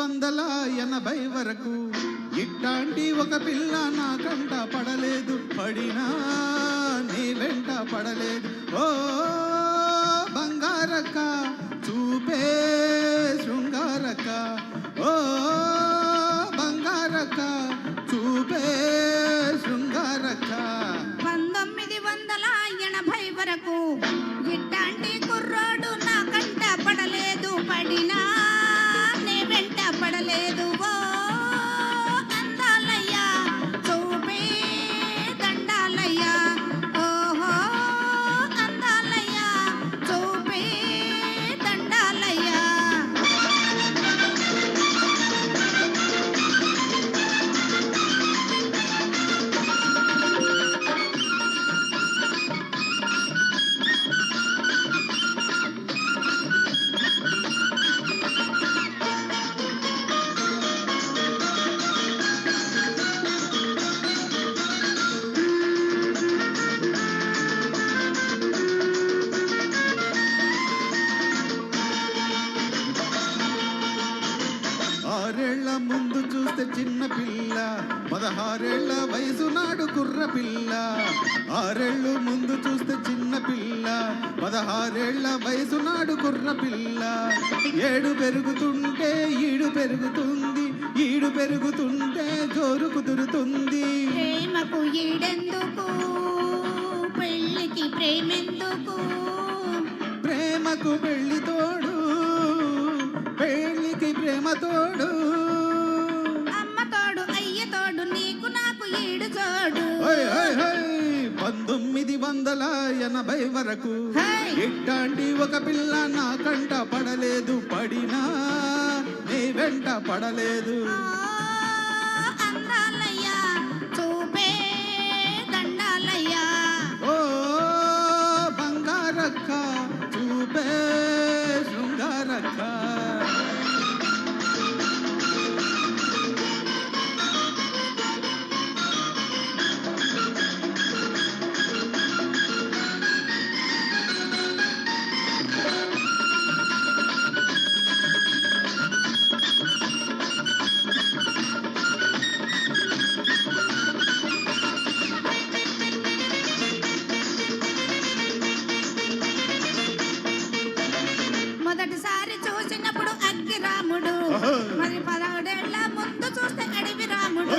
1980 వరకు ఇట్లాంటి ఒక పిల్ల నా కంట పడలేదు, పడినా నీ వెంట పడలేదు. ఓ బంగారక్క చూపే శృంగారక్క, ఓ బంగారక్క చూపే శృంగారక్క. 1980 వరకు ఇట్లాంటి కుర్రోడు నా కంట పడలేదు, పడినా నీ వెంట పడలేదు. ఓ అందాలయ్యా చూపే దండాలయ్యా, ఓహో అందాలయ్యా చూపే దండాలయ్యా. ఆరేళ్ల ముందు చూస్తే చిన్న పిల్ల, 16 వయసు నాడు కుర్ర పిల్ల. 6 ముందు చూస్తే చిన్న పిల్ల, 16 వయసు నాడు కుర్ర పిల్ల. 7 పెరుగుతుంటే ఈడు పెరుగుతుంది, ఈడు పెరుగుతుంటే జోరు కుదురుతుంది. ప్రేమకు ఈడెందుకు, పెళ్ళికి ప్రేమెందుకు, ప్రేమకు పెళ్లి తోడు, పెళ్లికి ప్రేమ తోడు. అమ్మ తోడు అయ్య తోడు నీకు నాకు ఈడు చోడు. 1980 వరకు ఇట్లాంటి ఒక పిల్ల నా కంట పడలేదు, పడినా నీ వెంట పడలేదు. అందాలయ్యా చూపే దండాలయ్యా, ఓ బంగారక్క చూపే శృంగారక్క. మొదటిసారి చూసినప్పుడు అగ్గి రాముడు, మరి 17 ఏళ్ల ముందు చూస్తే అడవి రాముడు.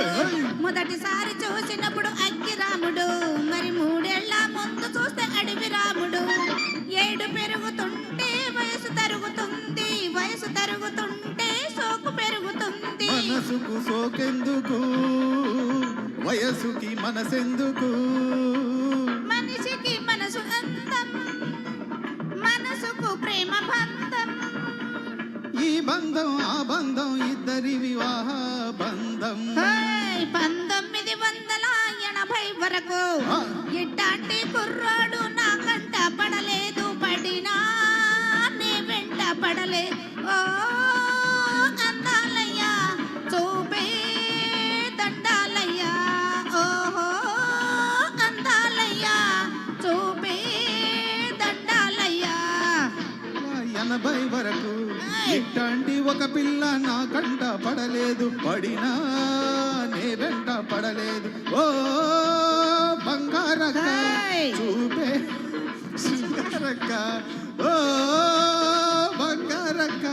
మొదటిసారి చూసినప్పుడు అగ్గి రాముడు, మరి 3 ఏళ్ల ముందు చూస్తే అడవి రాముడు. 7 పెరుగుతుంటే వయసు తరుగుతుంది, వయసు తరుగుతుంటే సోకు పెరుగుతుంది. మనసుకు సోకెందుకు, వయసుకి మనసెందుకు. మనిషికి మనసు అందం, మనసుకు ప్రేమ బంధం. ఈ బంధం ఆ బంధం ఇద్దరి వివాహ బంధం. 1980 వరకు ఇట్లాంటి కుర్రాడు నా కంట పడలేదు, పడినా నీ వెంట పడలే. ఓ అందాలయ్యా చూపే దండాలయ్యా, ఓహో అందాలయ్యా చూపే దండాలయ్యా. 80 వరకు ఇట్లాంటి ఒక పిల్ల నా కంట పడలేదు, పడినా నీ వెంట పడలేదు. ఓ బంగారక్క చూపే శృంగారక్క, ఓ బంగారక్క.